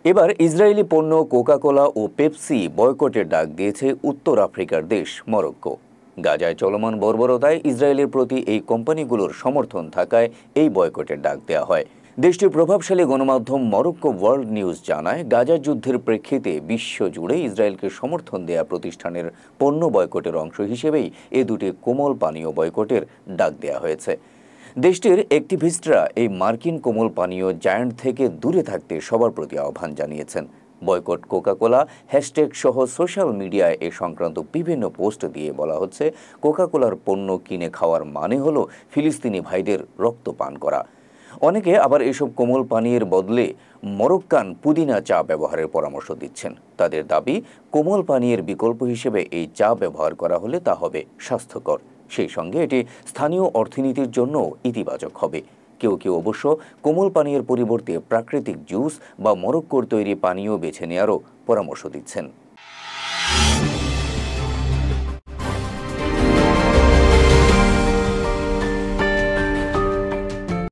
এবার ইসরায়েলি পণ্য কোকা-কোলা ও পেপসি বয়কটের ডাক দিয়েছে উত্তর আফ্রিকার দেশ মরক্কো। গাজায় চলমান বর্বরতায় ইসরায়েলের প্রতি এই কোম্পানিগুলোর সমর্থন থাকায় এই বয়কটের ডাক দেওয়া হয়। দেশটির প্রভাবশালী গণমাধ্যম মরক্কো ওয়ার্ল্ড নিউজ জানায়, গাজার যুদ্ধের প্রেক্ষিতে বিশ্বজুড়ে ইসরায়েলকে সমর্থন দেয়া প্রতিষ্ঠানের পণ্য বয়কটের অংশ হিসেবেই এ দুটি কোমল পানীয় বয়কটের ডাক দেওয়া হয়েছে। দেশটির অ্যাক্টিভিস্টরা এই মার্কিন কোমল পানীয় জায়ান্ট থেকে দূরে থাকতে সবার প্রতি আহ্বান জানিয়েছেন। বয়কট কোকা-কোলা হ্যাশট্যাগ সহ সোশ্যাল মিডিয়ায় এ সংক্রান্ত বিভিন্ন পোস্ট দিয়ে বলা হচ্ছে, কোকা-কোলার পণ্য কিনে খাওয়ার মানে হলো ফিলিস্তিনি ভাইদের রক্ত পান করা। অনেকে আবার এসব কোমল পানীয়ের বদলে মরক্কান পুদিনা চা ব্যবহারের পরামর্শ দিচ্ছেন। তাদের দাবি, কোমল পানীয়ের বিকল্প হিসেবে এই চা ব্যবহার করা হলে তা হবে স্বাস্থ্যকর, সেই সঙ্গে এটি স্থানীয় অর্থনীতির জন্য ইতিবাচক হবে। কেউ কেউ অবশ্য কোমল পানীয়ের পরিবর্তে প্রাকৃতিক জুস বা মরক্কোর তৈরি পানীয় বেছে নেওয়ারও পরামর্শ দিচ্ছেন।